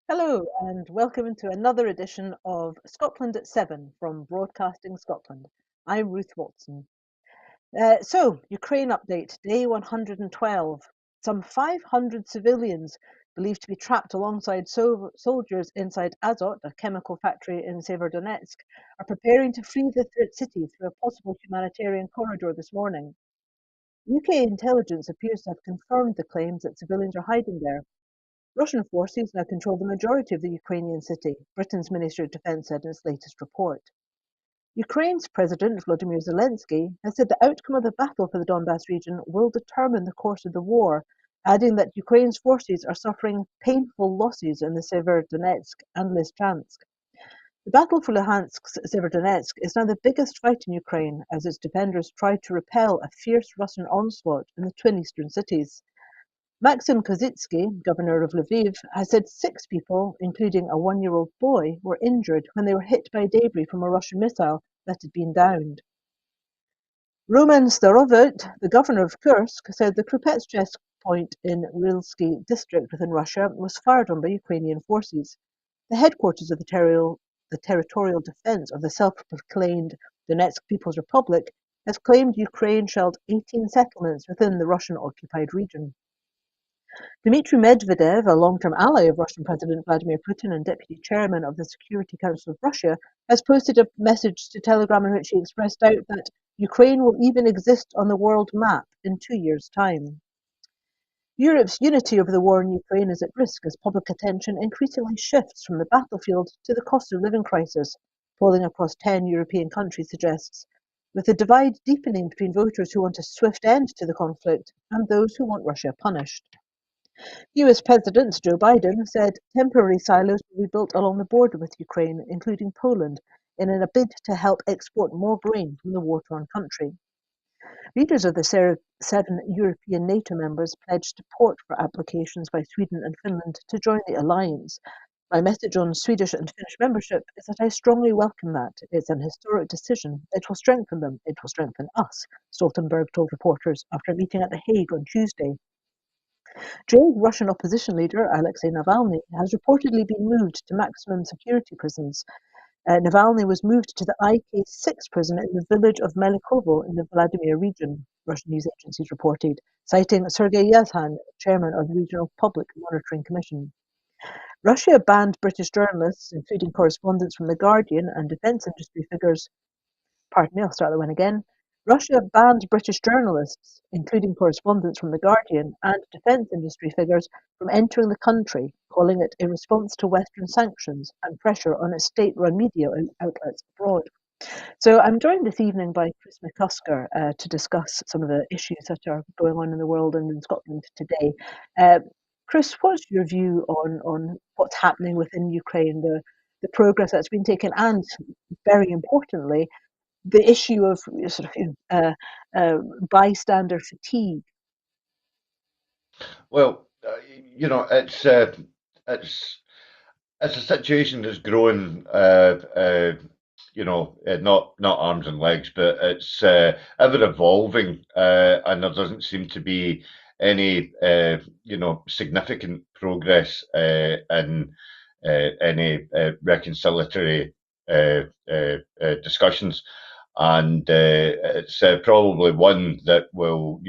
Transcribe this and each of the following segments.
Hello, and welcome to another edition of Scotland at 7 from Broadcasting Scotland. I'm Ruth Watson. Ukraine update, day 112. Some 500 civilians believed to be trapped alongside soldiers inside Azot, a chemical factory in Severodonetsk, are preparing to flee the city through a possible humanitarian corridor this morning. UK intelligence appears to have confirmed the claims that civilians are hiding there. Russian forces now control the majority of the Ukrainian city, Britain's Ministry of Defence said in its latest report. Ukraine's President Volodymyr Zelensky has said the outcome of the battle for the Donbas region will determine the course of the war, adding that Ukraine's forces are suffering painful losses in the Severodonetsk and Lysychansk. The battle for Luhansk's Severodonetsk is now the biggest fight in Ukraine as its defenders try to repel a fierce Russian onslaught in the twin eastern cities. Maxim Kozytsky, governor of Lviv, has said 6 people, including a 1-year-old boy, were injured when they were hit by debris from a Russian missile that had been downed. Roman Starovut, the governor of Kursk, said the Krupets checkpoint in Rylsky district within Russia was fired on by Ukrainian forces. The headquarters of the territorial defense of the self-proclaimed Donetsk People's Republic has claimed Ukraine shelled 18 settlements within the Russian-occupied region. Dmitry Medvedev, a long-term ally of Russian President Vladimir Putin and deputy chairman of the Security Council of Russia, has posted a message to Telegram in which he expressed doubt that Ukraine will even exist on the world map in 2 years' time. Europe's unity over the war in Ukraine is at risk as public attention increasingly shifts from the battlefield to the cost of living crisis, polling across 10 European countries suggests, with the divide deepening between voters who want a swift end to the conflict and those who want Russia punished. US President Joe Biden said temporary silos will be built along the border with Ukraine, including Poland, in a bid to help export more grain from the war-torn country. Leaders of the 7 European NATO members pledged support for applications by Sweden and Finland to join the alliance. My message on Swedish and Finnish membership is that I strongly welcome that. It's an historic decision. It will strengthen them. It will strengthen us, Stoltenberg told reporters after a meeting at The Hague on Tuesday. Jailed Russian opposition leader Alexei Navalny has reportedly been moved to maximum security prisons. Navalny was moved to the IK6 prison in the village of Melikovo in the Vladimir region, Russian news agencies reported, citing Sergei Yazhan, chairman of the Regional Public Monitoring Commission. Russia banned British journalists, including correspondents from The Guardian and defence industry figures. Pardon me, I'll start that one again. Russia banned British journalists, including correspondents from The Guardian and defence industry figures, from entering the country, calling it a response to Western sanctions and pressure on its state-run media outlets abroad. So I'm joined this evening by Chris McCusker to discuss some of the issues that are going on in the world and in Scotland today. Uh, Chris, what's your view on what's happening within Ukraine, the progress that's been taken, and very importantly, the issue of sort of bystander fatigue? Well, it's it's a situation that's growing. Not arms and legs, but it's ever evolving, and there doesn't seem to be any significant progress in any reconciliatory discussions. And it's probably one that will,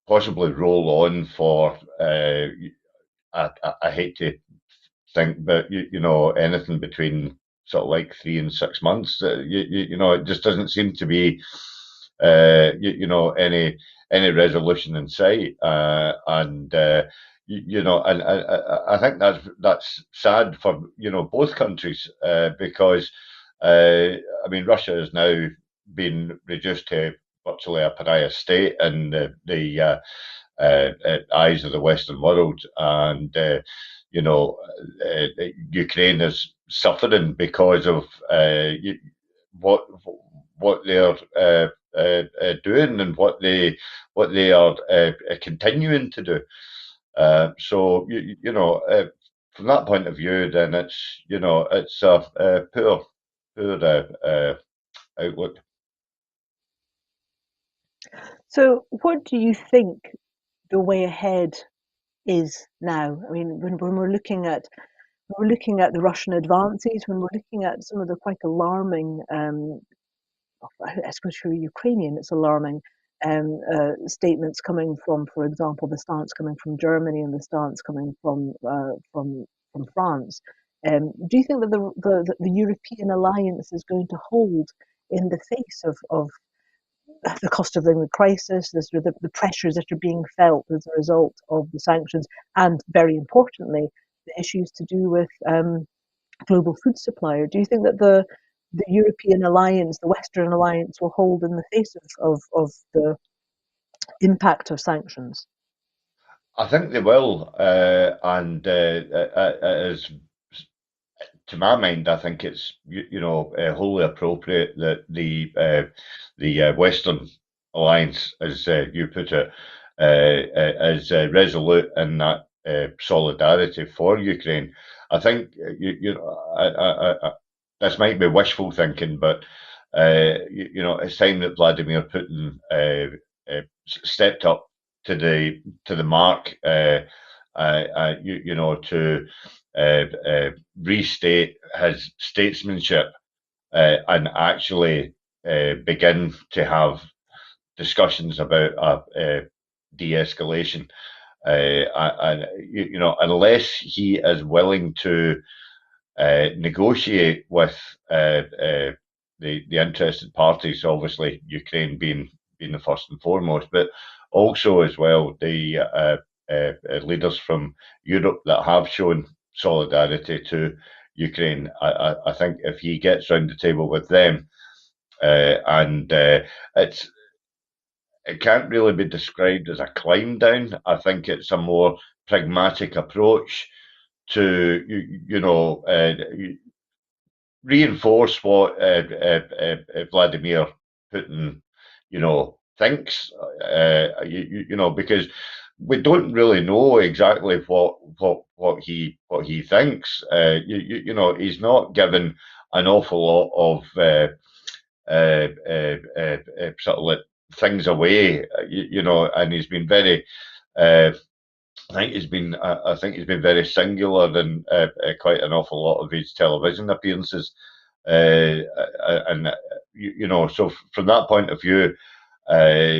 possibly roll on for. I hate to think, but anything between sort of like 3 and 6 months. It just doesn't seem to be, any resolution in sight, and I think that's sad for both countries because I mean Russia has now been reduced to virtually a pariah state in the eyes of the Western world, and you know, Ukraine is suffering because of what what they're doing and what they are continuing to do. From that point of view, then it's a poor outlook. So, what do you think the way ahead is now? I mean, when we're looking at the Russian advances, when we're looking at some of the quite alarming, I suppose for Ukrainian, it's alarming statements coming from, for example, the stance coming from Germany and the stance coming from France. Do you think that the European alliance is going to hold in the face of the cost of living crisis, the pressures that are being felt as a result of the sanctions, and very importantly, the issues to do with global food supply? Or do you think that the European alliance, the Western alliance, will hold in the face of the impact of sanctions? I think they will, and as to my mind, I think it's wholly appropriate that the Western Alliance, as you put it, is resolute in that solidarity for Ukraine. I think this might be wishful thinking, but it's time that Vladimir Putin stepped up to the mark. To restate his statesmanship and actually begin to have discussions about de-escalation. And unless he is willing to negotiate with the interested parties, obviously Ukraine being the first and foremost, but also as well the leaders from Europe that have shown solidarity to Ukraine. I think if he gets round the table with them, and it can't really be described as a climb down. I think it's a more pragmatic approach to reinforce what Vladimir Putin, thinks. Because we don't really know exactly what he thinks. He's not given an awful lot of sort of like things away, and he's been very. I think he's been very singular in quite an awful lot of his television appearances, and so from that point of view, uh,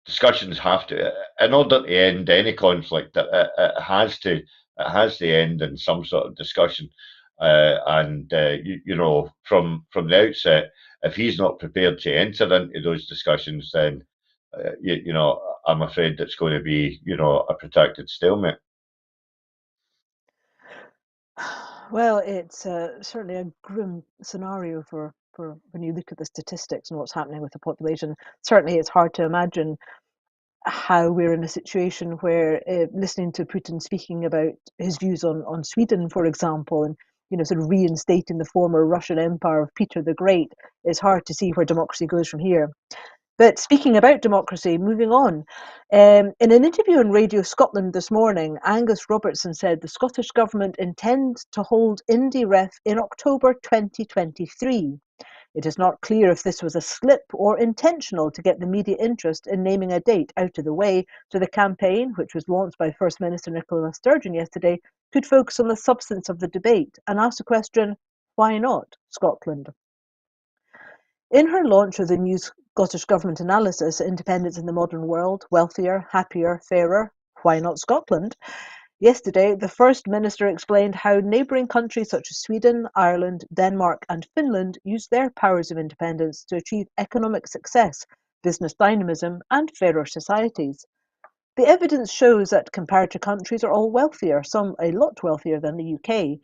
discussions have to, in order to end any conflict, it has to end in some sort of discussion, and from the outset, if he's not prepared to enter into those discussions, then I'm afraid it's going to be a protracted stalemate. Well, it's certainly a grim scenario for when you look at the statistics and what's happening with the population. Certainly, it's hard to imagine how we're in a situation where listening to Putin speaking about his views on Sweden, for example, and sort of reinstating the former Russian Empire of Peter the Great, it's hard to see where democracy goes from here. But speaking about democracy, moving on, in an interview on Radio Scotland this morning, Angus Robertson said the Scottish Government intends to hold IndieRef in October 2023. It is not clear if this was a slip or intentional to get the media interest in naming a date out of the way, so the campaign, which was launched by First Minister Nicola Sturgeon yesterday, could focus on the substance of the debate and ask the question, why not Scotland? In her launch of the new Scottish Government analysis, Independence in the Modern World, Wealthier, Happier, Fairer, Why Not Scotland? Yesterday, the First Minister explained how neighbouring countries such as Sweden, Ireland, Denmark, and Finland use their powers of independence to achieve economic success, business dynamism, and fairer societies. The evidence shows that comparator countries are all wealthier, some a lot wealthier than the UK.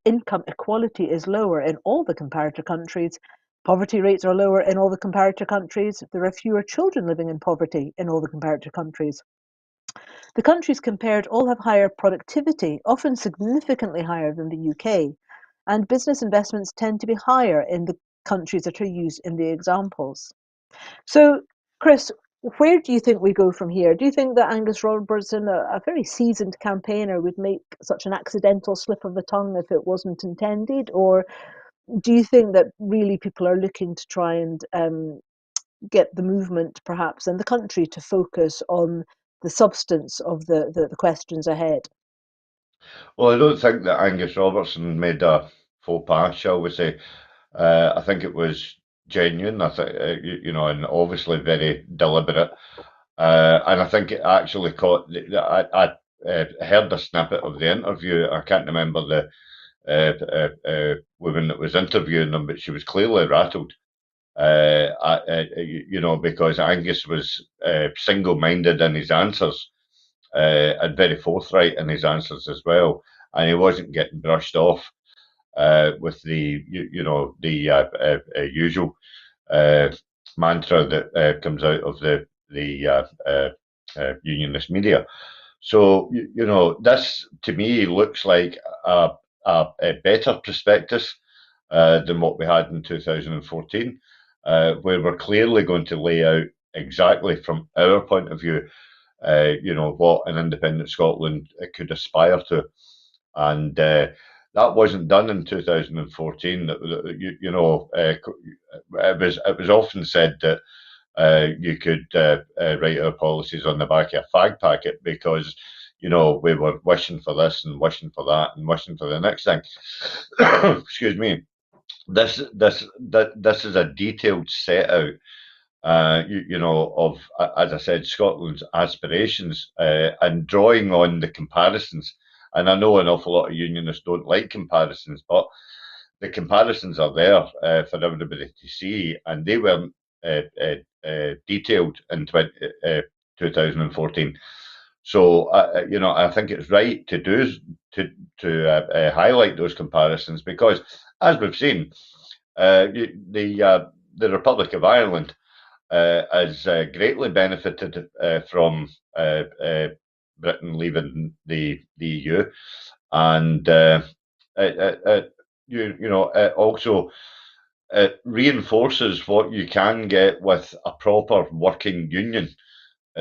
Income equality is lower in all the comparator countries. Poverty rates are lower in all the comparator countries. There are fewer children living in poverty in all the comparator countries. The countries compared all have higher productivity, often significantly higher than the UK, and business investments tend to be higher in the countries that are used in the examples. So, Chris, where do you think we go from here? Do you think that Angus Robertson, a very seasoned campaigner, would make such an accidental slip of the tongue if it wasn't intended? Or do you think that really people are looking to try and get the movement, perhaps, and the country to focus on the substance of the questions ahead. Well, I don't think that Angus Robertson made a faux pas, shall we say. I think it was genuine. I think, and obviously very deliberate. And I think it actually caught. I heard a snippet of the interview. I can't remember the woman that was interviewing them, but she was clearly rattled. Because Angus was single-minded in his answers, and very forthright in his answers as well, and he wasn't getting brushed off with the usual mantra that comes out of the unionist media. So this to me looks like a better prospectus than what we had in 2014, where we're clearly going to lay out exactly from our point of view, what an independent Scotland could aspire to, and that wasn't done in 2014. It was often said that you could write our policies on the back of a fag packet because we were wishing for this and wishing for that and wishing for the next thing. Excuse me. This is a detailed set out, of, as I said, Scotland's aspirations, and drawing on the comparisons. And I know an awful lot of unionists don't like comparisons, but the comparisons are there for everybody to see, and they weren't detailed in 2014. So, I think it's right to do to highlight those comparisons because, as we've seen, the Republic of Ireland has greatly benefited from Britain leaving the EU, and it also reinforces what you can get with a proper working union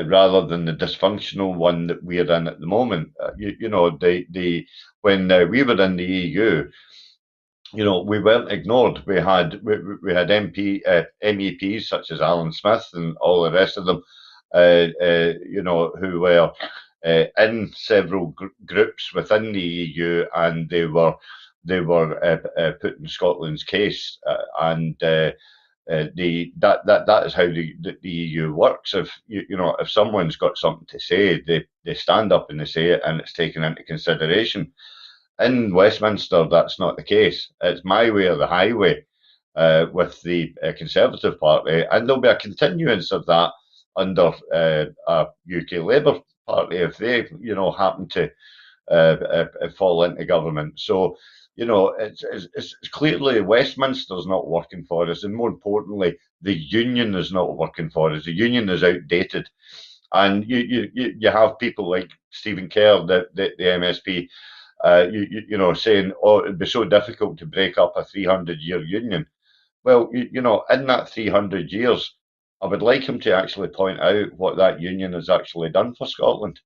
rather than the dysfunctional one that we're in at the moment. When we were in the EU, we weren't ignored. We had MEPs such as Alan Smith and all the rest of them, who were in several groups within the EU, and they were putting Scotland's case, and that is how the EU works. If someone's got something to say, they stand up and they say it, and it's taken into consideration. In Westminster, that's not the case. It's my way or the highway with the Conservative Party, and there'll be a continuance of that under a UK Labour Party if they, happen to fall into government. So, it's clearly Westminster's not working for us, and more importantly, the union is not working for us. The union is outdated, and you have people like Stephen Kerr, the MSP, saying, "Oh, it'd be so difficult to break up a 300-year union." Well, in that 300 years, I would like him to actually point out what that union has actually done for Scotland.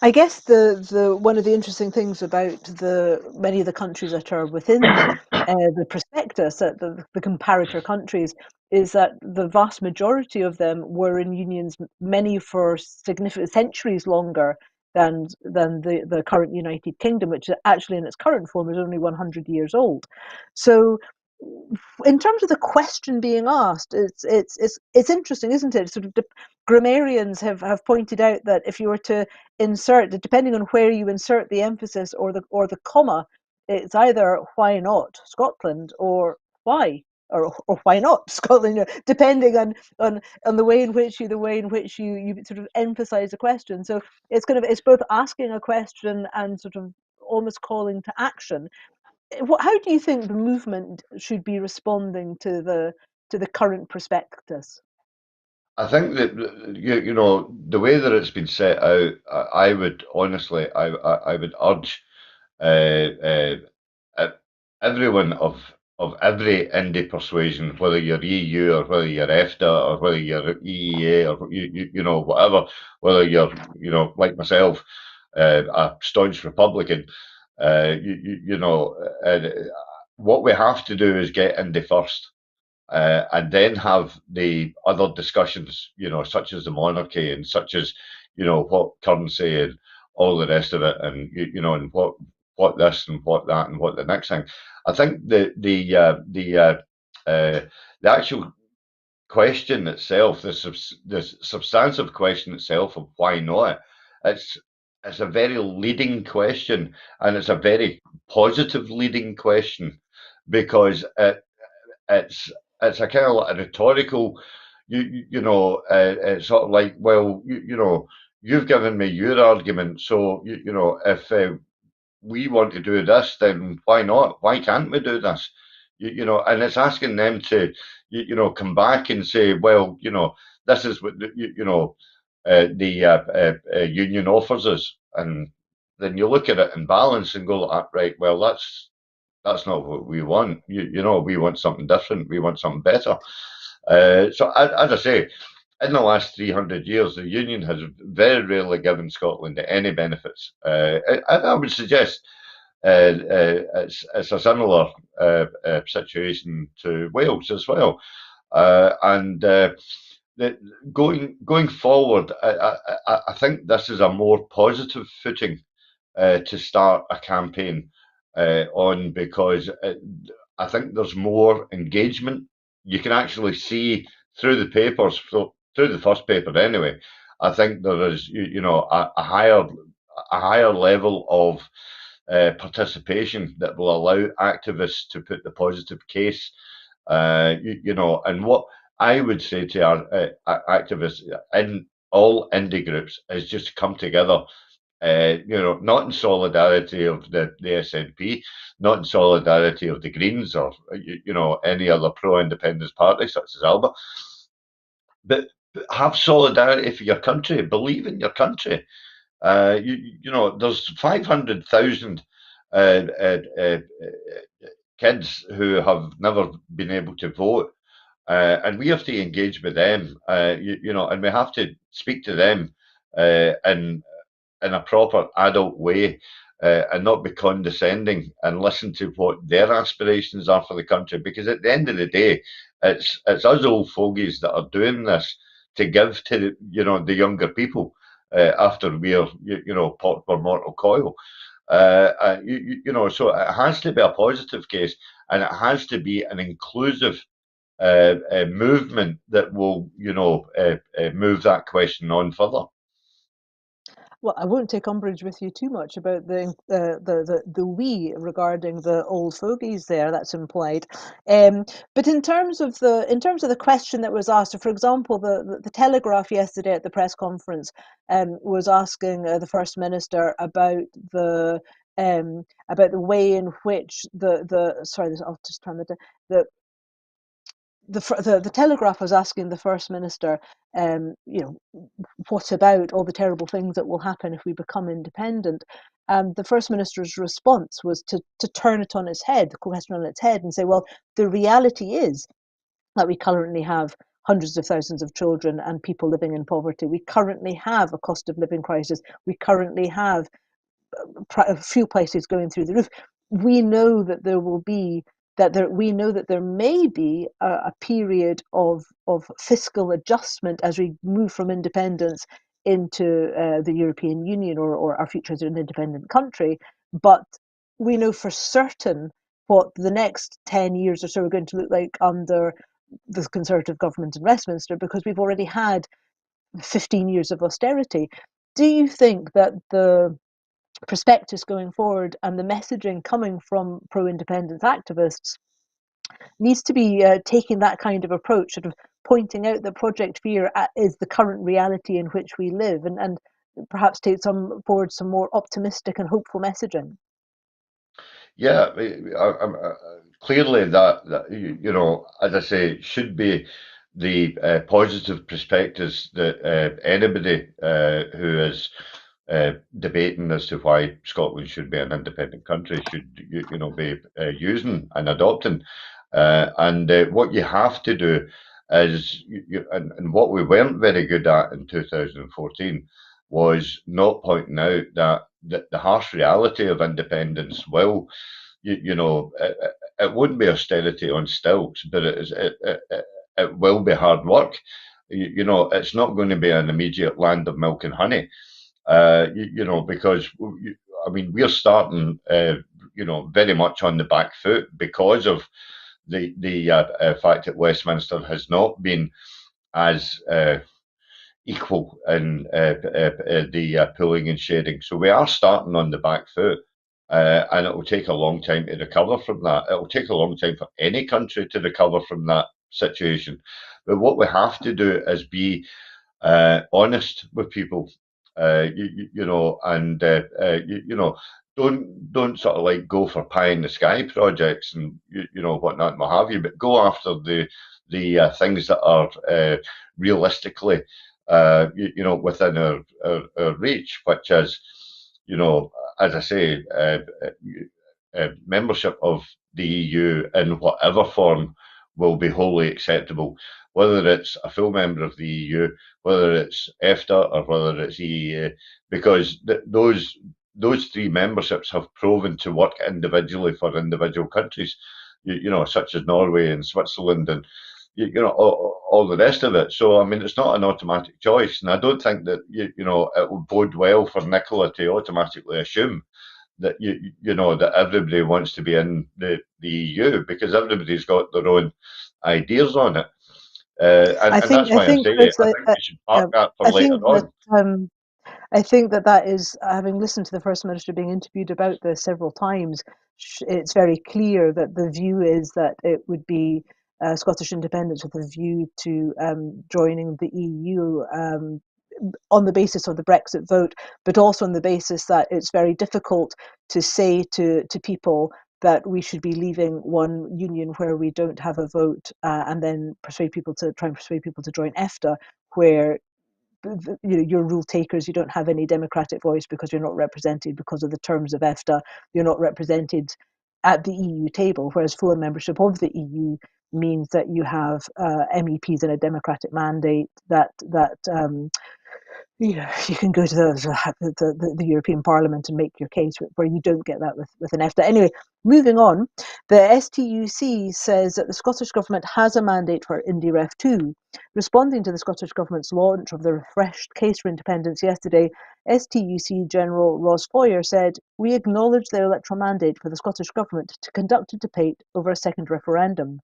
I guess the one of the interesting things about the many of the countries that are within the prospectus, the comparator countries, is that the vast majority of them were in unions, many for significant centuries longer than the current United Kingdom, which actually in its current form is only 100 years old. So in terms of the question being asked, it's interesting, isn't it? Sort of grammarians have pointed out that if you were to insert, depending on where you insert the emphasis or the comma, it's either why not Scotland or why or why not Scotland, depending on the way in which you sort of emphasize a question. So it's both asking a question and sort of almost calling to action. How do you think the movement should be responding to the current prospectus? I think that the way that it's been set out, I would honestly, I would urge uh, uh, everyone of every indie persuasion, whether you're EU or whether you're EFTA or whether you're EEA or whatever, whether you're like myself, a staunch Republican, uh, you, you you know, uh, what we have to do is get indie first. and then have the other discussions, such as the monarchy and such as, what currency and all the rest of it, and and what this and what that and what the next thing. I think uh, the actual question itself, the substantive question itself of why not, it's it's a very leading question, and it's a very positive leading question because it's it's a kind of like a rhetorical, it's sort of like, well, you've given me your argument, so if we want to do this, then why not? Why can't we do this? And it's asking them to, come back and say, well, this is what the union offers us, and then you look at it in balance and go, "Ah, right, well, that's not what we want. We want something different. We want something better." So, as I say, in the last 300 years, the Union has very rarely given Scotland any benefits. I would suggest it's a similar situation to Wales as well. And the, going forward, I think this is a more positive footing to start a campaign on, because I think there's more engagement. You can actually see through the papers, through the first paper anyway. I think there is, a higher level of participation that will allow activists to put the positive case. And what I would say to our activists in all indie groups is just to come together, not in solidarity of the SNP, not in solidarity of the Greens or any other pro-independence party such as Alba, but have solidarity for your country. Believe in your country. There's 500,000 uh, uh, uh, kids who have never been able to vote. And we have to engage with them, and we have to speak to them in a proper adult way, and not be condescending, and listen to what their aspirations are for the country. Because at the end of the day, it's us old fogies that are doing this to give to the younger people after we're popped for mortal coil. So it has to be a positive case, and it has to be an inclusive movement that will, move that question on further. Well, I won't take umbrage with you too much about the we regarding the old fogies there. That's implied, but in terms of the question that was asked, for example, the Telegraph yesterday at the press conference was asking the First Minister about the way in which the sorry, I'll just turn the the Telegraph was asking the First Minister, you know, what about all the terrible things that will happen if we become independent? And the First Minister's response was to turn it on its head, the question on its head, and say, well, the reality is that we currently have hundreds of thousands of children and people living in poverty. We currently have a cost of living crisis. We currently have a few places going through the roof. We know that there will be we know that there may be a period of fiscal adjustment as we move from independence into the European Union, or our future as an independent country. But we know for certain what the next 10 years or so are going to look like under the Conservative government in Westminster, because we've already had 15 years of austerity. Do you think that the prospectus going forward and the messaging coming from pro-independence activists needs to be taking that kind of approach, sort of pointing out that Project Fear is the current reality in which we live, and perhaps take forward some more optimistic and hopeful messaging? Yeah, clearly that as I say, should be the positive prospectus that anybody who is debating as to why Scotland should be an independent country should be using and adopting. And what you have to do is, and what we weren't very good at in 2014 was not pointing out that the harsh reality of independence will, it won't be austerity on stilts, but it will be hard work. It's not going to be an immediate land of milk and honey. Because I mean, we're starting, very much on the back foot because of the fact that Westminster has not been as equal in the pooling and sharing. So we are starting on the back foot. And it will take a long time to recover from that. It will take a long time for any country to recover from that situation. But what we have to do is be honest with people, and don't sort of like go for pie in the sky projects and whatnot and what have you, but go after the things that are realistically within our reach, which is as I say, membership of the EU in whatever form will be wholly acceptable, whether it's a full member of the EU, whether it's EFTA, or whether it's EEA, because those three memberships have proven to work individually for individual countries, such as Norway and Switzerland and all the rest of it. So, I mean, it's not an automatic choice, and I don't think that it would bode well for Nicola to automatically assume that that everybody wants to be in the EU, because everybody's got their own ideas on it, and that's I why I think, say Chris, I think we should park that for I later think that on. I think that is, having listened to the First Minister being interviewed about this several times, it's very clear that the view is that it would be Scottish independence with a view to joining the EU, on the basis of the Brexit vote, but also on the basis that it's very difficult to say to people that we should be leaving one union where we don't have a vote, and then try and persuade people to join EFTA, where you're rule takers. You don't have any democratic voice because you're not represented because of the terms of EFTA. You're not represented at the EU table, whereas full membership of the EU means that you have MEPs in a democratic mandate, that you can go to the European Parliament and make your case, where you don't get that with an EFTA. Anyway, moving on, the STUC says that the Scottish Government has a mandate for IndyRef 2. Responding to the Scottish Government's launch of the refreshed case for independence yesterday, STUC General Ross Foyer said, "We acknowledge the electoral mandate for the Scottish Government to conduct a debate over a second referendum."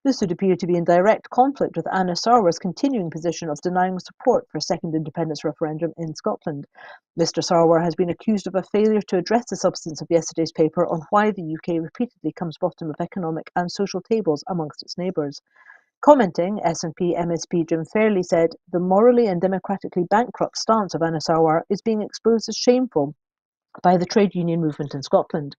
This would appear to be in direct conflict with Anna Sarwar's continuing position of denying support for a second independence referendum in Scotland. Mr Sarwar has been accused of a failure to address the substance of yesterday's paper on why the UK repeatedly comes bottom of economic and social tables amongst its neighbours. Commenting, SNP MSP Jim Fairley said, "The morally and democratically bankrupt stance of Anna Sarwar is being exposed as shameful by the trade union movement in Scotland."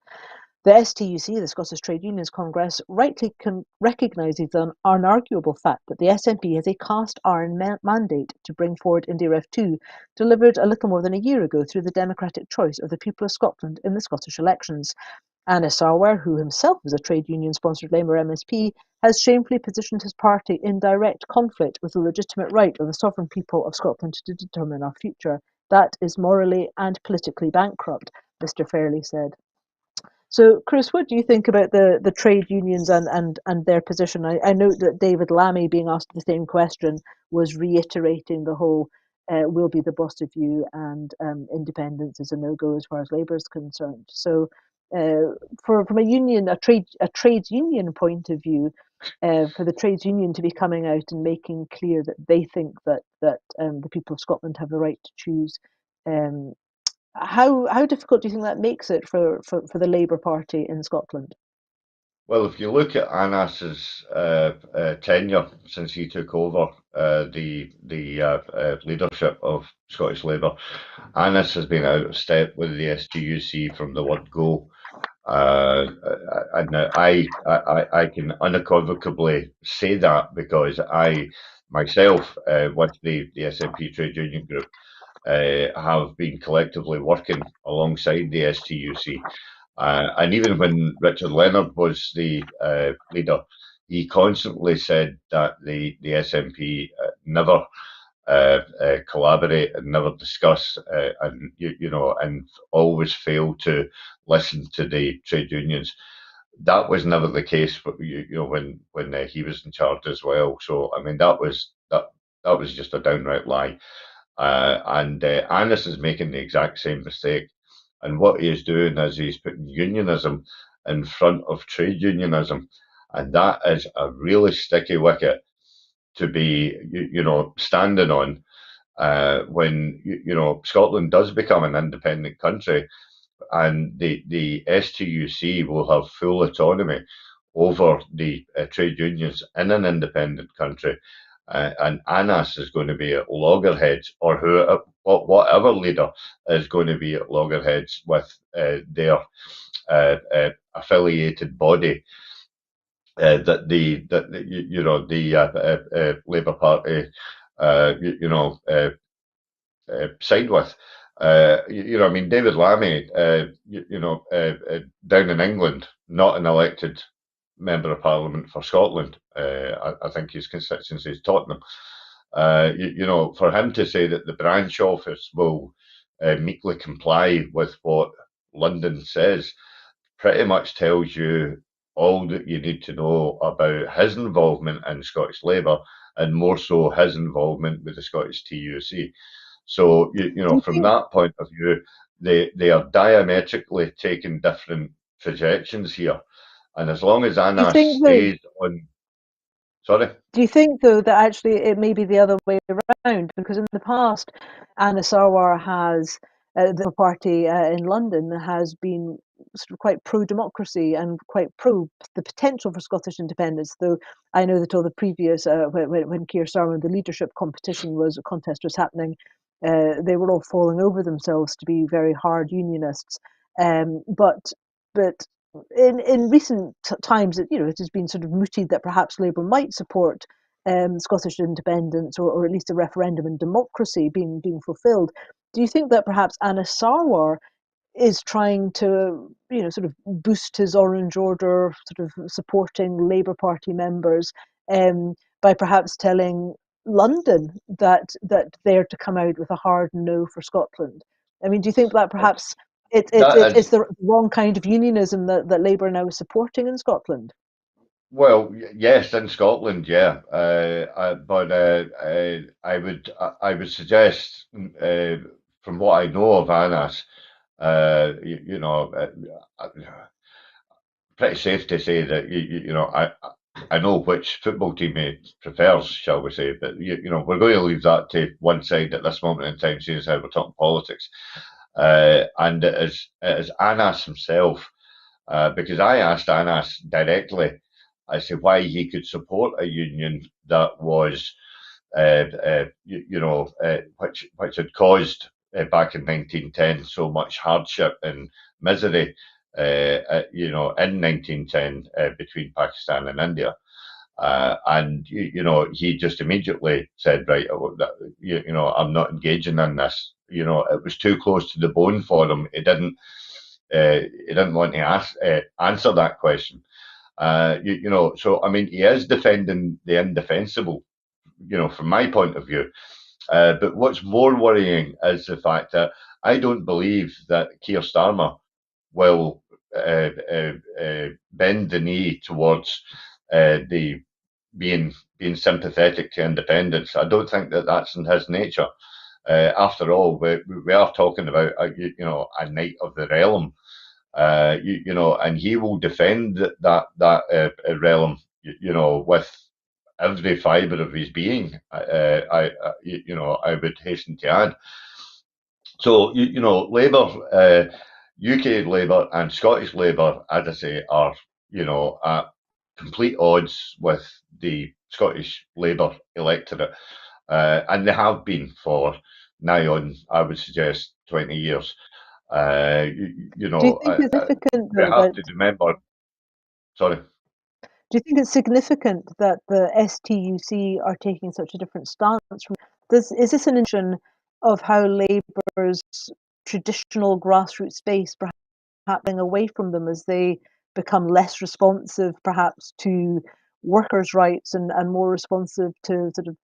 The STUC, the Scottish Trade Unions Congress, rightly recognises the unarguable fact that the SNP has a cast iron mandate to bring forward IndyRef 2, delivered a little more than a year ago through the democratic choice of the people of Scotland in the Scottish elections. Anna Sarwar, who himself is a trade union-sponsored Labour MSP, has shamefully positioned his party in direct conflict with the legitimate right of the sovereign people of Scotland to determine our future. That is morally and politically bankrupt, Mr Fairley said. So, Chris, what do you think about the trade unions and their position? I note that David Lammy, being asked the same question, was reiterating the whole "we'll be the boss of you" and independence is a no-go as far as Labour is concerned. So, from a trades union point of view, for the trades union to be coming out and making clear that they think that the people of Scotland have the right to choose. Um, how difficult do you think that makes it for the Labour Party in Scotland? Well, if you look at Anas's tenure since he took over the leadership of Scottish Labour, Anas has been out of step with the STUC from the word go. And I can unequivocally say that because I myself, with the SNP Trade Union Group, have been collectively working alongside the STUC. And even when Richard Leonard was the leader, he constantly said that the SNP never collaborate and never discuss, and always fail to listen to the trade unions. that was never the case. But when he was in charge as well. So I mean, that was just a downright lie. And Annis is making the exact same mistake. And what he is doing is he's putting unionism in front of trade unionism, and that is a really sticky wicket to be, standing on when Scotland does become an independent country, and the STUC will have full autonomy over the trade unions in an independent country. And Annas is going to be at loggerheads, or whatever leader is going to be at loggerheads with their affiliated body the Labour Party, uh, you, you know, uh, side with. I mean, David Lammy, down in England, not an elected member of Parliament for Scotland. I think his constituency is Tottenham. For him to say that the branch office will meekly comply with what London says pretty much tells you all that you need to know about his involvement in Scottish Labour, and more so his involvement with the Scottish TUC. So, Do you from think? that point of view, they are diametrically taking different projections here. And as long as Do you Anna think though? stays on, sorry, Do you think, though, that actually it may be the other way around? Because in the past, Anna Sarwar has, the party in London has been sort of quite pro-democracy and quite pro the potential for Scottish independence. Though I know that all the previous, when Keir Starmer, the leadership contest was happening, they were all falling over themselves to be very hard unionists. But in recent times, it has been sort of mooted that perhaps Labour might support Scottish independence, or at least a referendum and democracy being fulfilled. Do you think that perhaps Anna Sarwar is trying to, sort of boost his Orange Order, sort of supporting Labour Party members, by perhaps telling London that they're to come out with a hard no for Scotland? I mean, do you think that perhaps that it's is. the wrong kind of unionism that Labour now is supporting in Scotland? Well, yes, in Scotland, yeah, but I would suggest, from what I know of Annas, pretty safe to say that I know which football team he prefers, shall we say, but we're going to leave that to one side at this moment in time, seeing as how we're talking politics, and it is Annas himself, because I asked Annas directly as to why he could support a union that was, which had caused, back in 1910, so much hardship and misery, in 1910, between Pakistan and India. And he just immediately said, right, I'm not engaging in this. It was too close to the bone for him. He didn't want to answer that question. So I mean, he is defending the indefensible, from my point of view. But what's more worrying is the fact that I don't believe that Keir Starmer will bend the knee towards the being sympathetic to independence. I don't think that that's in his nature. After all, we are talking about a knight of the realm, and he will defend that realm, with every fibre of his being. I would hasten to add. So Labour, UK Labour and Scottish Labour, as I say, are at complete odds with the Scottish Labour electorate, and they have been for nigh on, I would suggest, 20 years. Do you think it's significant We though have that to remember. Sorry. Do you think it's significant that the STUC are taking such a different stance from is this an indication of how Labour's traditional grassroots space perhaps happening away from them as they become less responsive perhaps to workers' rights and more responsive to sort of,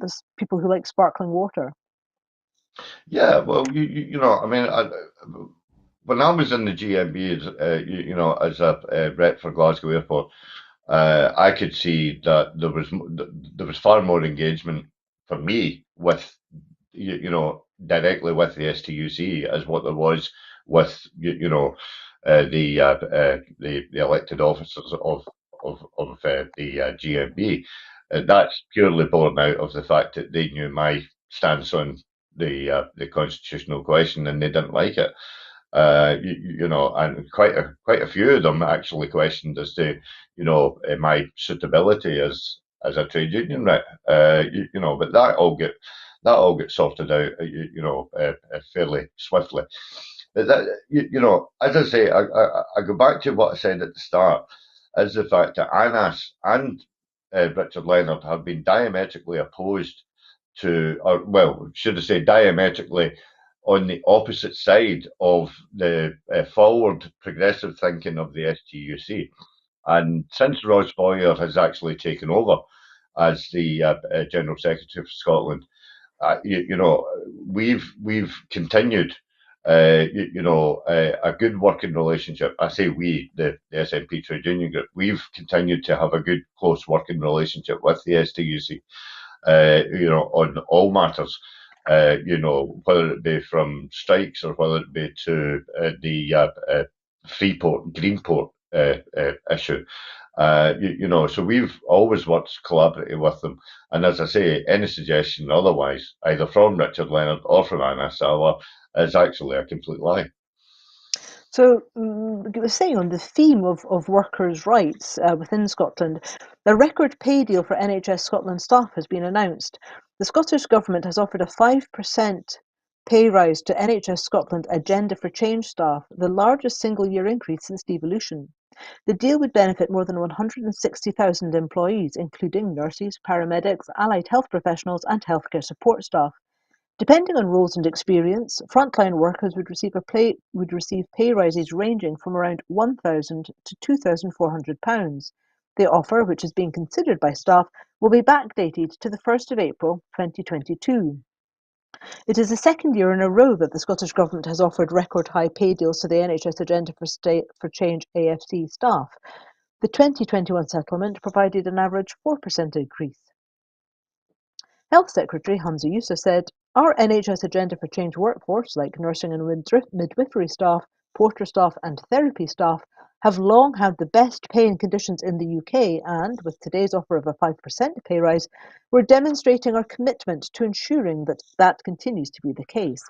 this people who like sparkling water? Yeah, well, I mean, when I was in the GMB, as a rep for Glasgow Airport, I could see that there was far more engagement for me with directly with the STUC as what there was with the elected officers of the GMB. That's purely born out of the fact that they knew my stance on the constitutional question and they didn't like it. And quite a few of them actually questioned as to, my suitability as a trade union rep. But that all get sorted out, fairly swiftly. But that, as I say, I go back to what I said at the start, is the fact that Anas and Richard Leonard have been diametrically opposed to, or well, should I say, diametrically on the opposite side of the forward progressive thinking of the STUC. And since Ross Boyer has actually taken over as the General Secretary for Scotland, we've continued, a good working relationship. I say we, the SNP Trade Union Group, we've continued to have a good, close working relationship with the STUC, on all matters. Whether it be from strikes or whether it be to the Freeport, Greenport issue. So we've always worked collaboratively with them. And as I say, any suggestion otherwise, either from Richard Leonard or from Anna Sala, is actually a complete lie. So, you were saying on the theme of workers' rights within Scotland, the record pay deal for NHS Scotland staff has been announced. The Scottish Government has offered a 5% pay rise to NHS Scotland Agenda for Change staff, the largest single year increase since devolution. The deal would benefit more than 160,000 employees, including nurses, paramedics, allied health professionals, and healthcare support staff. Depending on roles and experience, frontline workers would receive pay rises ranging from around £1,000 to £2,400. The offer, which is being considered by staff, will be backdated to the 1st of April 2022. It is the second year in a row that the Scottish Government has offered record high pay deals to the NHS Agenda for Change AFC staff. The 2021 settlement provided an average 4% increase. Health Secretary Hamza Youssef said, "Our NHS Agenda for Change workforce, like nursing and midwifery staff, porter staff and therapy staff, have long had the best pay and conditions in the UK and, with today's offer of a 5% pay rise, we're demonstrating our commitment to ensuring that that continues to be the case.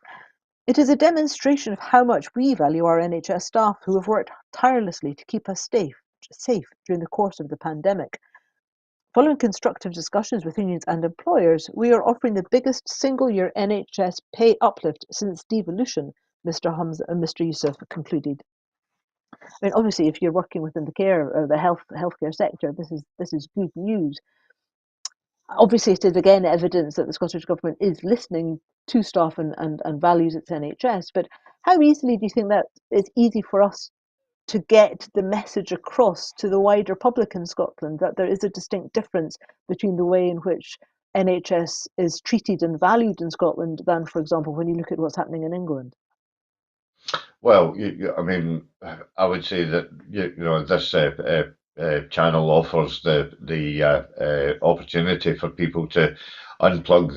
It is a demonstration of how much we value our NHS staff who have worked tirelessly to keep us safe during the course of the pandemic. Following constructive discussions with unions and employers, we are offering the biggest single-year NHS pay uplift since devolution," Mr. Youssef concluded. I mean, obviously, if you're working within the care or the healthcare sector, this is good news. Obviously, it is again evidence that the Scottish Government is listening to staff and values its NHS. But how easily do you think that it's easy for us to get the message across to the wider public in Scotland that there is a distinct difference between the way in which NHS is treated and valued in Scotland than, for example, when you look at what's happening in England? Well, I mean, I would say that this channel offers the opportunity for people to unplug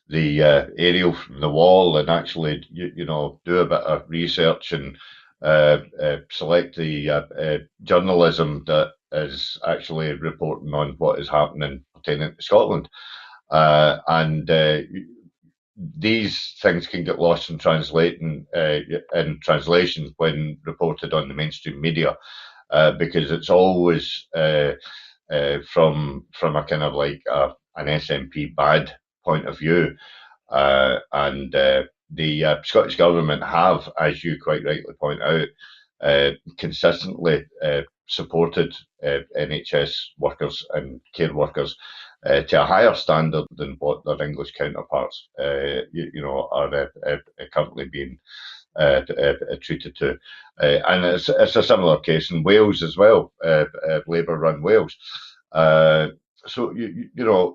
the aerial from the wall and actually do a bit of research and select the journalism that is actually reporting on what is happening pertaining to Scotland. And these things can get lost in translation when reported on the mainstream media, because it's always from a kind of like an SNP bad point of view, and the Scottish Government have, as you quite rightly point out, consistently supported NHS workers and care workers to a higher standard than what their English counterparts, are currently being treated to. And it's a similar case in Wales as well, Labour-run Wales. So,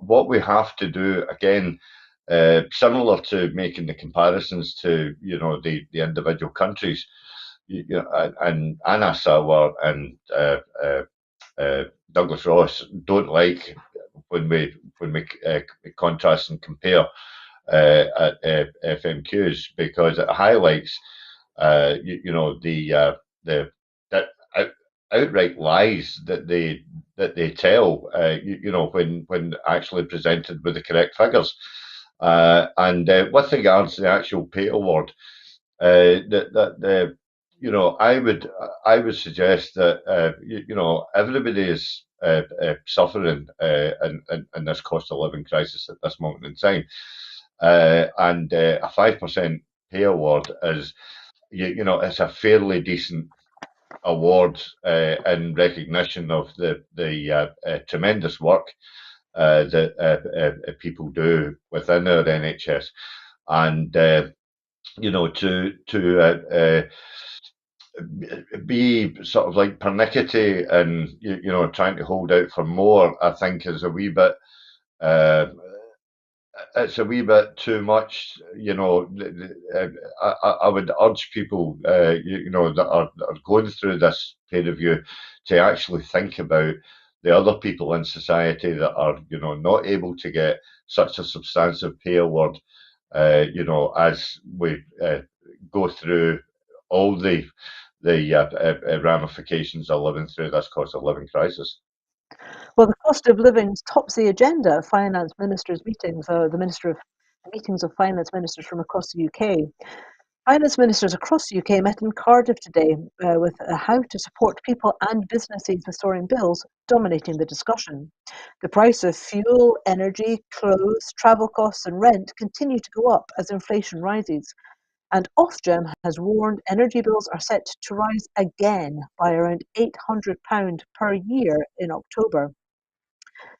what we have to do, again, similar to making the comparisons to, the individual countries, and Anna Sauer and Douglas Ross don't like when we contrast and compare at FMQs, because it highlights the that out, outright lies that they tell, when actually presented with the correct figures. And with regards to the actual pay award, that I would suggest that everybody is suffering in this cost of living crisis at this moment in time, and a 5% pay award is it's a fairly decent award in recognition of the tremendous work that people do within our NHS, and to be sort of like pernickety and trying to hold out for more, I think is a wee bit. Uh, it's a wee bit too much. I would urge people, that are going through this peer review, to actually think about the other people in society that are, not able to get such a substantive pay award. As we go through all the ramifications of living through this cost of living crisis. Well, the cost of living tops the agenda at finance ministers' meetings. The meetings of finance ministers from across the UK. Finance ministers across the UK met in Cardiff today with how to support people and businesses with soaring bills dominating the discussion. The price of fuel, energy, clothes, travel costs, and rent continue to go up as inflation rises. And Ofgem has warned energy bills are set to rise again by around £800 per year in October.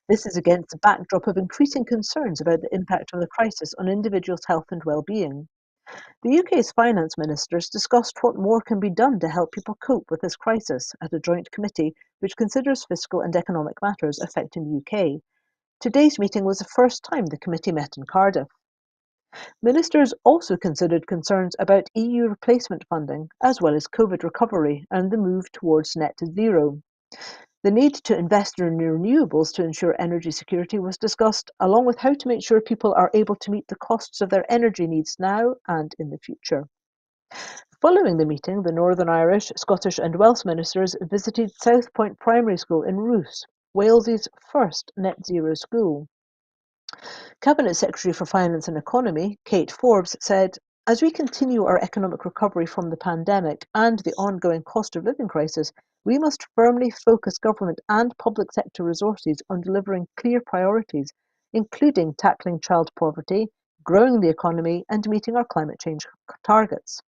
This is against a backdrop of increasing concerns about the impact of the crisis on individuals' health and well-being. The UK's finance ministers discussed what more can be done to help people cope with this crisis at a joint committee which considers fiscal and economic matters affecting the UK. Today's meeting was the first time the committee met in Cardiff. Ministers also considered concerns about EU replacement funding, as well as COVID recovery and the move towards net zero. The need to invest in renewables to ensure energy security was discussed, along with how to make sure people are able to meet the costs of their energy needs now and in the future. Following the meeting, the Northern Irish, Scottish and Welsh ministers visited South Point Primary School in Ruth, Wales's first net zero school. Cabinet Secretary for Finance and Economy, Kate Forbes, said, "As we continue our economic recovery from the pandemic and the ongoing cost of living crisis, we must firmly focus government and public sector resources on delivering clear priorities, including tackling child poverty, growing the economy, and meeting our climate change targets."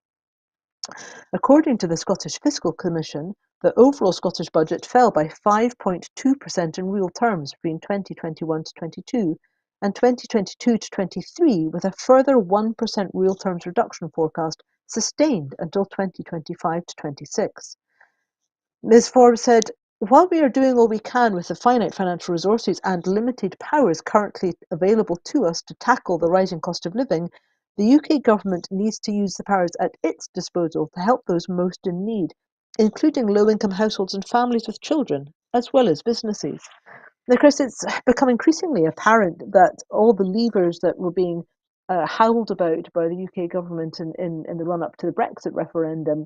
According to the Scottish Fiscal Commission, the overall Scottish budget fell by 5.2% in real terms between 2021 to 22 and 2022 to 23, with a further 1% real terms reduction forecast sustained until 2025 to 26. Ms. Forbes said, "While we are doing all we can with the finite financial resources and limited powers currently available to us to tackle the rising cost of living, the UK government needs to use the powers at its disposal to help those most in need, including low-income households and families with children, as well as businesses." Now, Chris, it's become increasingly apparent that all the levers that were being howled about by the UK government in the run-up to the Brexit referendum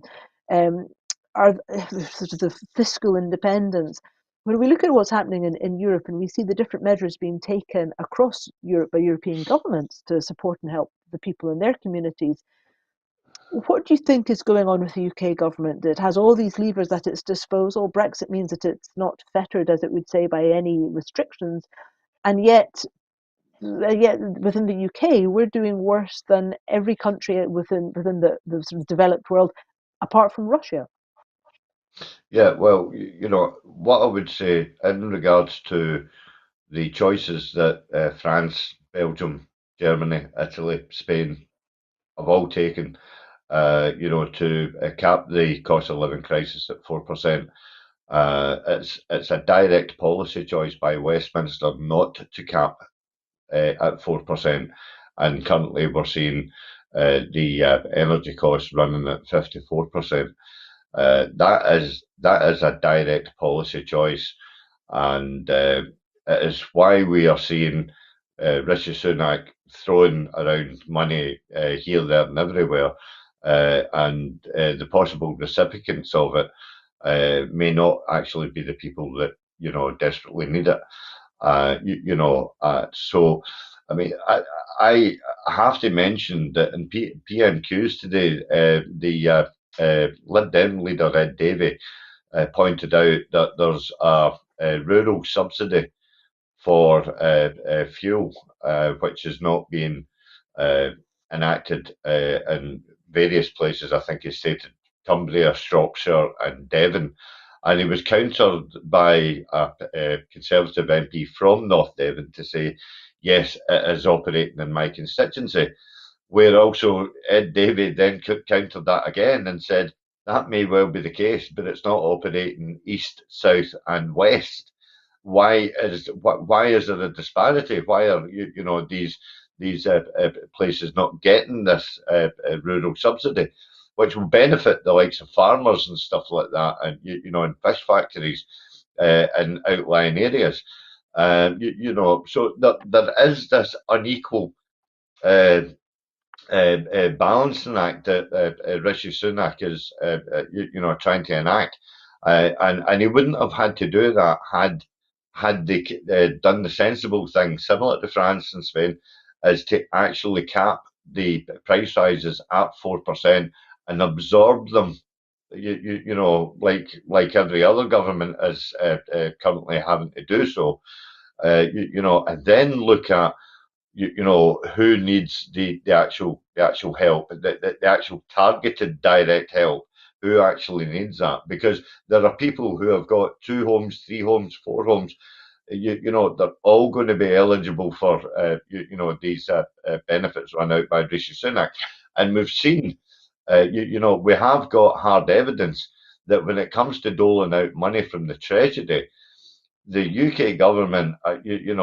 um, are sort of the fiscal independence. When we look at what's happening in Europe and we see the different measures being taken across Europe by European governments to support and help the people in their communities, what do you think is going on with the UK government? It has all these levers at its disposal. Brexit means that it's not fettered, as it would say, by any restrictions, and yet within the UK, we're doing worse than every country within the sort of developed world, apart from Russia. Yeah, well, what I would say in regards to the choices that France, Belgium, Germany, Italy, Spain have all taken, to cap the cost of living crisis at 4%. It's a direct policy choice by Westminster not to cap at 4%, and currently we're seeing the energy costs running at 54%. That is a direct policy choice, and it is why we are seeing Rishi Sunak throwing around money here, there, and everywhere, and the possible recipients of it may not actually be the people that desperately need it. So I mean, I have to mention that in PMQs today, the Lib Dem leader Ed Davey pointed out that there's a rural subsidy for fuel, which is not being uh, enacted in various places. I think he stated Cumbria, Shropshire, and Devon. And he was countered by a Conservative MP from North Devon to say, yes, it is operating in my constituency. Where also Ed Davey then countered that again and said, that may well be the case, but it's not operating east, south, and west. Why is there a disparity? Why are these places not getting this rural subsidy, which will benefit the likes of farmers and stuff like that, and in fish factories in outlying areas. So there is this unequal uh, balancing act that Rishi Sunak is, trying to enact, and he wouldn't have had to do that had they done the sensible thing, similar to France and Spain, is to actually cap the price rises at 4% and absorb them. Like every other government is currently having to do so. And then look at who needs the actual help, the actual targeted direct help, who actually needs that, because there are people who have got 2 homes, 3 homes, 4 homes. They're all going to be eligible for these benefits run out by Rishi Sunak, and we've seen we have got hard evidence that when it comes to doling out money from the treasury, the UK government, they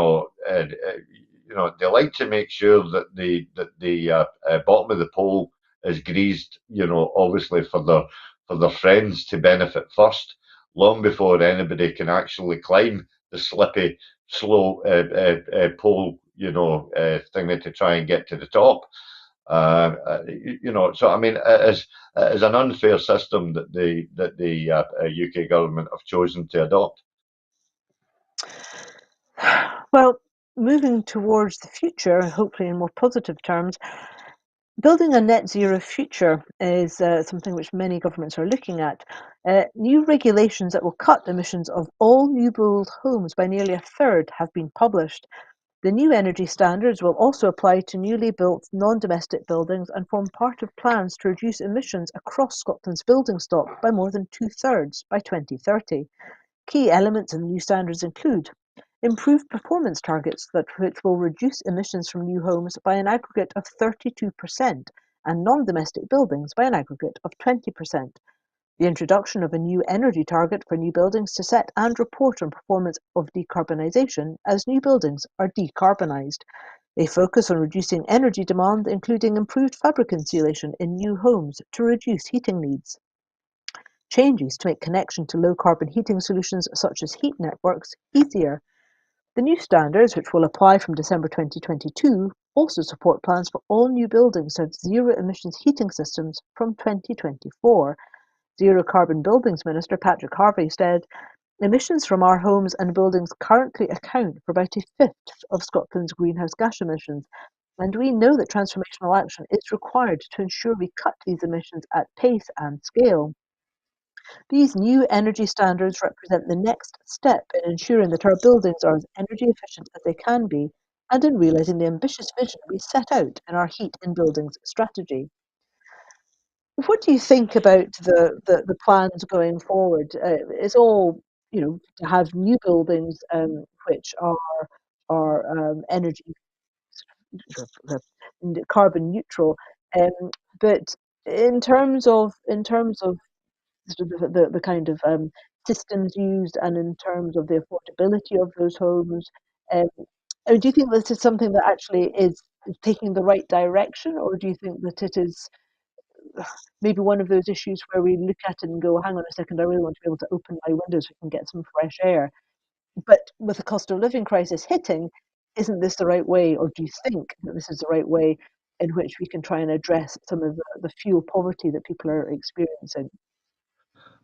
like to make sure that the bottom of the pole is greased, obviously for their friends to benefit first, long before anybody can actually climb the slippy, slow pole, thing to try and get to the top. So I mean, it is an unfair system that the UK government have chosen to adopt. Well, moving towards the future, hopefully in more positive terms, building a net zero future is something which many governments are looking at. New regulations that will cut emissions of all new build homes by nearly a third have been published. The new energy standards will also apply to newly built non-domestic buildings and form part of plans to reduce emissions across Scotland's building stock by more than two-thirds by 2030. Key elements in the new standards include improved performance targets which will reduce emissions from new homes by an aggregate of 32% and non-domestic buildings by an aggregate of 20%. The introduction of a new energy target for new buildings to set and report on performance of decarbonisation as new buildings are decarbonised. A focus on reducing energy demand, including improved fabric insulation in new homes to reduce heating needs. Changes to make connection to low-carbon heating solutions such as heat networks easier. The new standards, which will apply from December 2022, also support plans for all new buildings to have zero-emissions heating systems from 2024. Zero Carbon Buildings Minister Patrick Harvey said, emissions from our homes and buildings currently account for about a fifth of Scotland's greenhouse gas emissions, and we know that transformational action is required to ensure we cut these emissions at pace and scale. These new energy standards represent the next step in ensuring that our buildings are as energy efficient as they can be and in realising the ambitious vision we set out in our Heat in Buildings strategy. What do you think about the plans going forward? It's all, to have new buildings which are energy carbon neutral, um, but in terms of sort of the kind of systems used and in terms of the affordability of those homes. Um, do you think this is something that actually is taking the right direction, or do you think that it is maybe one of those issues where we look at it and go, hang on a second, I really want to be able to open my windows so we can get some fresh air. But with the cost of living crisis hitting, isn't this the right way, or do you think that this is the right way in which we can try and address some of the fuel poverty that people are experiencing?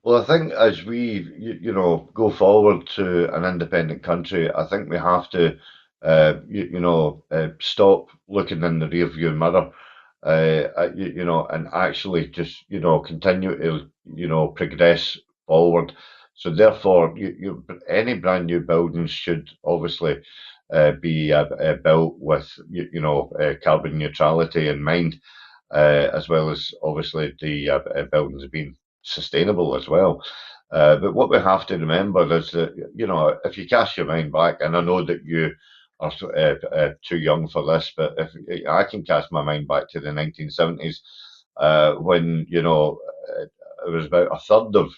Well, I think as we, go forward to an independent country, I think we have to, stop looking in the rearview mirror, and actually just, continue to, progress forward. So therefore, any brand new buildings should obviously be built with, carbon neutrality in mind, as well as obviously the buildings being sustainable as well. But what we have to remember is that, if you cast your mind back, and I know that you are too young for this, but if I can cast my mind back to the 1970s, when, it was about a third of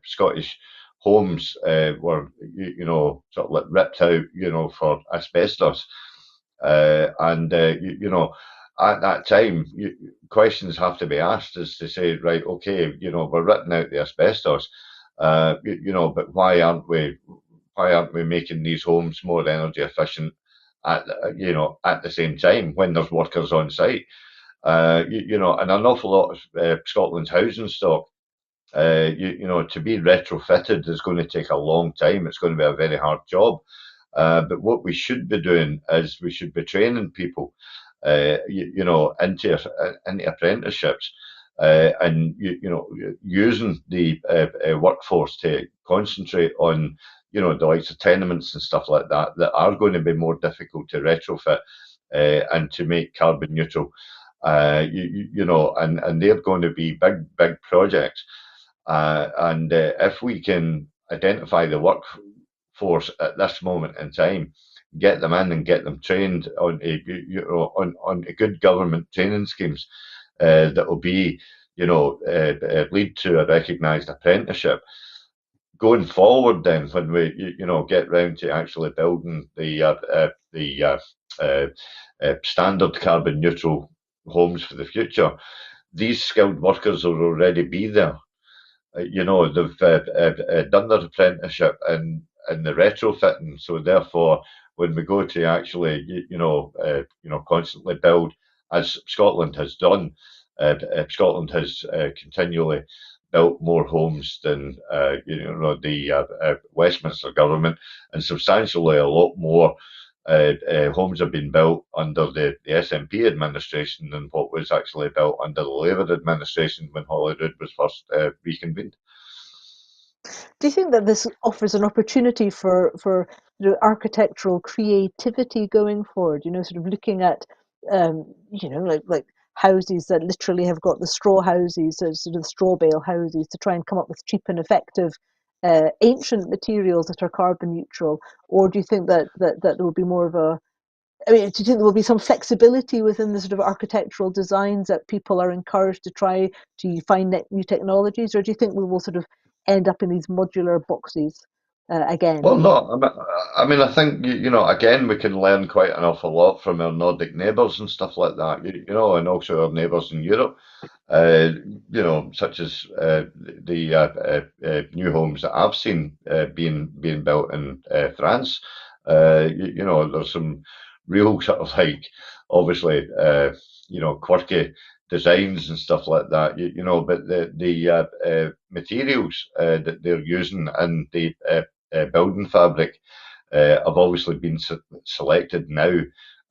Scottish homes were, sort of like ripped out, for asbestos. And, at that time, questions have to be asked as to say, right, okay, we're ripping out the asbestos, but why aren't we making these homes more energy efficient at the same time when there's workers on site? And an awful lot of Scotland's housing stock, to be retrofitted is going to take a long time. It's going to be a very hard job. But what we should be doing is we should be training people, into apprenticeships, and using the workforce to concentrate on, the likes of tenements and stuff like that that are going to be more difficult to retrofit, and to make carbon neutral. And they're going to be big projects. And if we can identify the workforce at this moment in time, get them in and get them trained on on a good government training schemes, that will be, lead to a recognised apprenticeship. Going forward, then when we get round to actually building the standard carbon neutral homes for the future, these skilled workers will already be there. They've done their apprenticeship in the retrofitting. So therefore, when we go to actually, constantly build, as Scotland has done, Scotland has continually built more homes than the Westminster government, and substantially a lot more homes have been built under the SNP administration than what was actually built under the Labour administration when Holyrood was first reconvened. Do you think that this offers an opportunity for architectural creativity going forward? Sort of looking at like houses that literally have got the straw houses, so sort of straw bale houses, to try and come up with cheap and effective ancient materials that are carbon neutral, or do you think that there will be more of a do you think there will be some flexibility within the sort of architectural designs that people are encouraged to try to find new technologies, or do you think we will sort of end up in these modular boxes again? Well, no, I think again, we can learn quite an awful lot from our Nordic neighbours and stuff like that. And also our neighbours in Europe, uh, such as the new homes that I've seen being built in France. There's some real sort of like, obviously, quirky designs and stuff like that. But the materials that they're using and the building fabric have obviously been selected now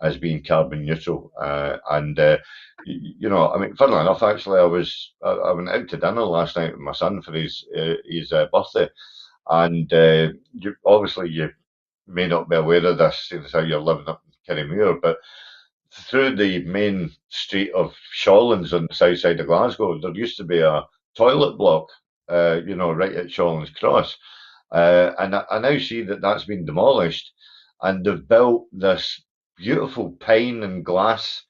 as being carbon neutral. And funnily enough, actually, I went out to dinner last night with my son for his birthday, and obviously you may not be aware of this, seeing as how you're living up in Kirriemuir, but through the main street of Shawlands on the south side of Glasgow, there used to be a toilet block, right at Shawlands Cross. And I now see that that's been demolished, and they've built this beautiful pine and glass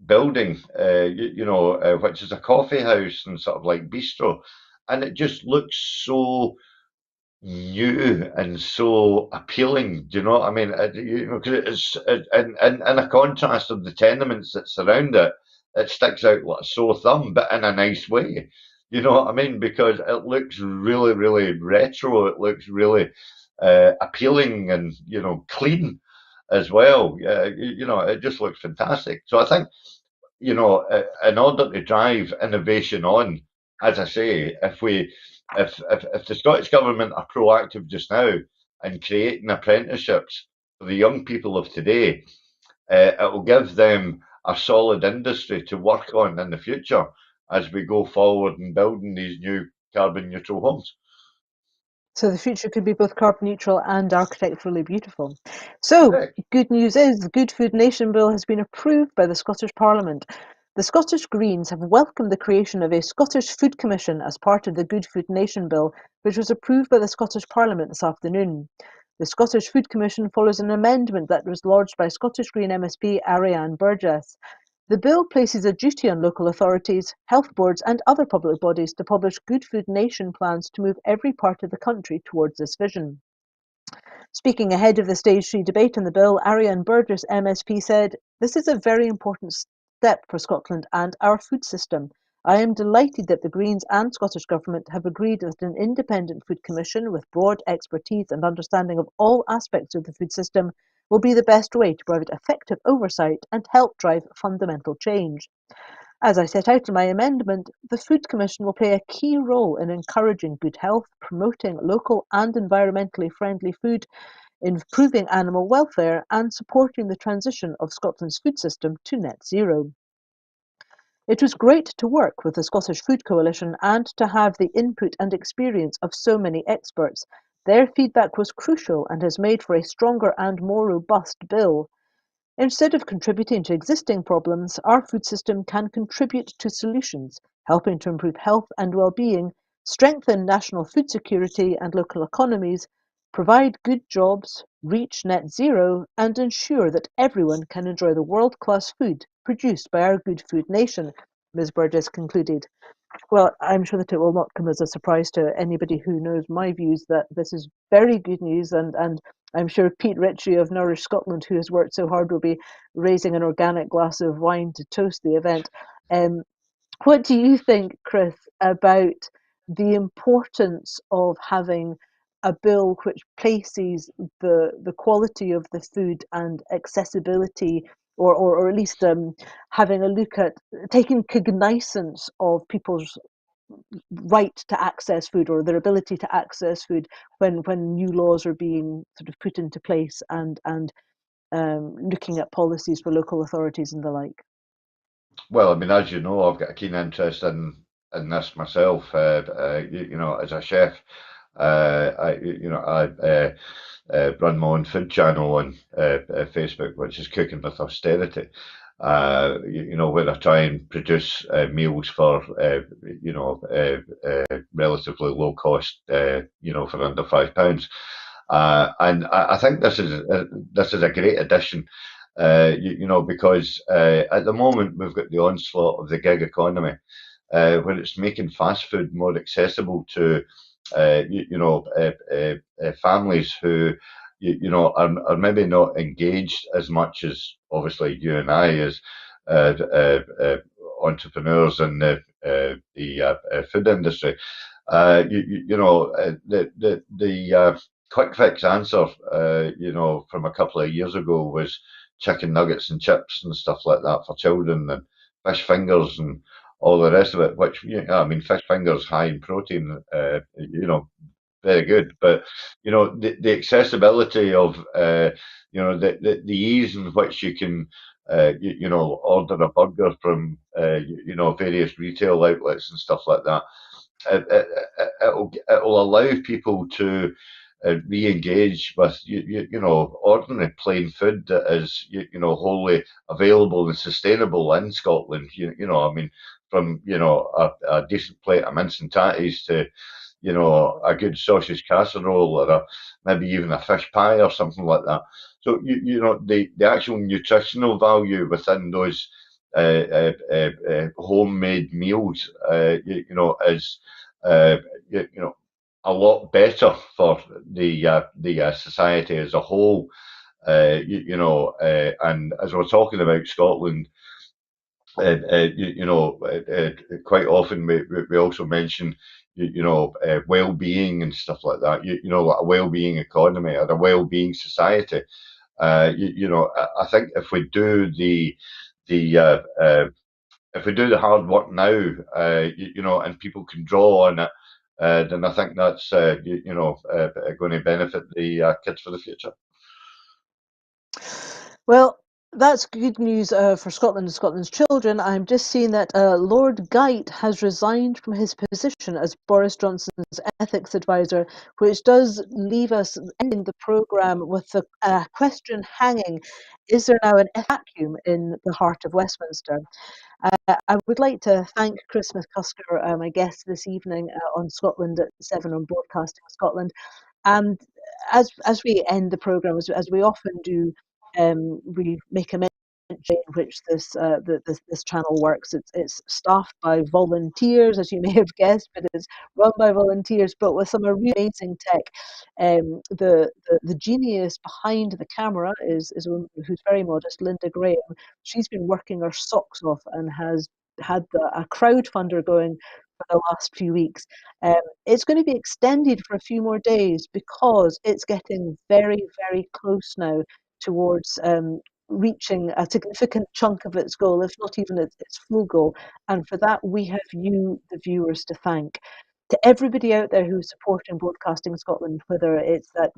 building, which is a coffee house and sort of like bistro, and it just looks so new and so appealing. Do you know what I mean? 'Cause it's in a contrast of the tenements that surround it. it sticks out like a sore thumb, but in a nice way. You know what I mean? Because it looks really, really retro. It looks really appealing and clean as well. It just looks fantastic. So I think in order to drive innovation on, as I say, if the Scottish Government are proactive just now in creating apprenticeships for the young people of today, it will give them a solid industry to work on in the future as we go forward and building these new carbon neutral homes. So the future could be both carbon neutral and architecturally beautiful. So, Correct. good news is the Good Food Nation Bill has been approved by the Scottish Parliament. The Scottish Greens have welcomed the creation of a Scottish Food Commission as part of the Good Food Nation Bill, which was approved by the Scottish Parliament this afternoon. The Scottish Food Commission follows an amendment that was lodged by Scottish Green MSP Ariane Burgess. The bill places a duty on local authorities, health boards and other public bodies to publish Good Food Nation plans to move every part of the country towards this vision. Speaking ahead of the Stage 3 debate on the bill, Ariane Burgess MSP said, "This is a very important step for Scotland and our food system. I am delighted that the Greens and Scottish Government have agreed that an independent food commission with broad expertise and understanding of all aspects of the food system will be the best way to provide effective oversight and help drive fundamental change. As I set out in my amendment, the Food Commission will play a key role in encouraging good health, promoting local and environmentally friendly food, improving animal welfare, and supporting the transition of Scotland's food system to net zero. It was great to work with the Scottish Food Coalition and to have the input and experience of so many experts. Their feedback was crucial and has made for a stronger and more robust bill. Instead of contributing to existing problems, our food system can contribute to solutions, helping to improve health and well-being, strengthen national food security and local economies, provide good jobs, reach net zero, and ensure that everyone can enjoy the world-class food produced by our good food nation," Ms. Burgess concluded. Well, I'm sure that it will not come as a surprise to anybody who knows my views that this is very good news, and I'm sure Pete Ritchie of Nourish Scotland, who has worked so hard, will be raising an organic glass of wine to toast the event. Um, what do you think, Chris, about the importance of having a bill which places the quality of the food and accessibility, or at least having a look at taking cognizance of people's right to access food or their ability to access food when new laws are being sort of put into place, and looking at policies for local authorities and the like? Well, I mean, as you know, I've got a keen interest in this myself. As a chef, I run my own food channel on Facebook, which is Cooking with Austerity. Where I try and produce meals for relatively low cost, for under £5. And I think this is a great addition, because at the moment we've got the onslaught of the gig economy, where it's making fast food more accessible to families who are maybe not engaged as much as obviously you and I as entrepreneurs in the food industry. The quick fix answer, from a couple of years ago was chicken nuggets and chips and stuff like that for children, and fish fingers and all the rest of it. Which, I mean, fish fingers high in protein, very good. But the accessibility of the ease in which you can order a burger from various retail outlets and stuff like that. It'll allow people to re-engage with ordinary plain food that is wholly available and sustainable in Scotland. I mean, from a decent plate of mince and tatties to a good sausage casserole, or maybe even a fish pie or something like that. So the actual nutritional value within those homemade meals, is a lot better for the society as a whole. And as we're talking about Scotland, quite often we also mention, well-being and stuff like that. Like a well-being economy or a well-being society. I think the if we do the hard work now, and people can draw on it, then I think that's going to benefit the kids for the future. Well, that's good news for Scotland and Scotland's children. I'm just seeing that Lord Geit has resigned from his position as Boris Johnson's ethics advisor, which does leave us ending the programme with the question hanging: is there now an vacuum in the heart of Westminster? I would like to thank Chris McCusker, my guest this evening on Scotland at 7 on Broadcasting Scotland. And as we end the programme, as we often do, we make a mention in which this channel works. It's staffed by volunteers, as you may have guessed, but it's run by volunteers, but with some really amazing tech. The genius behind the camera is a woman who's very modest, Linda Graham. She's been working her socks off and has had a crowdfunder going for the last few weeks. It's going to be extended for a few more days because it's getting very, very close now towards reaching a significant chunk of its goal, if not even its full goal. And for that, we have you, the viewers, to thank. To everybody out there who's supporting Broadcasting Scotland, whether it's that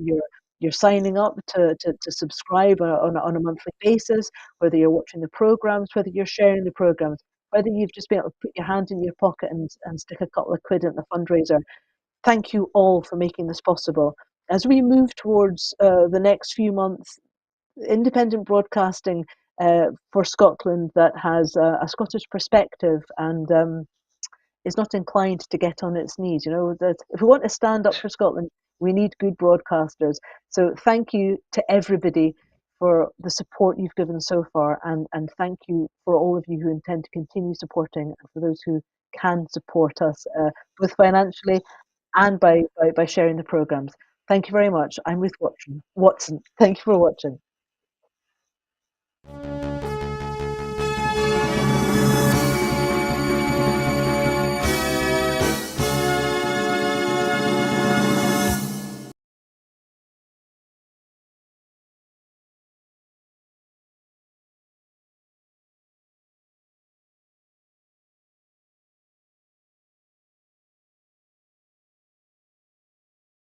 you're signing up to subscribe on a monthly basis, whether you're watching the programmes, whether you're sharing the programmes, whether you've just been able to put your hand in your pocket and stick a couple of quid in the fundraiser. Thank you all for making this possible. As we move towards the next few months, independent broadcasting for Scotland that has a Scottish perspective and is not inclined to get on its knees. You know, that if we want to stand up for Scotland, we need good broadcasters. So thank you to everybody for the support you've given so far, and thank you for all of you who intend to continue supporting, and for those who can support us both financially and by sharing the programmes. Thank you very much. I'm Ruth Watson. Thank you for watching.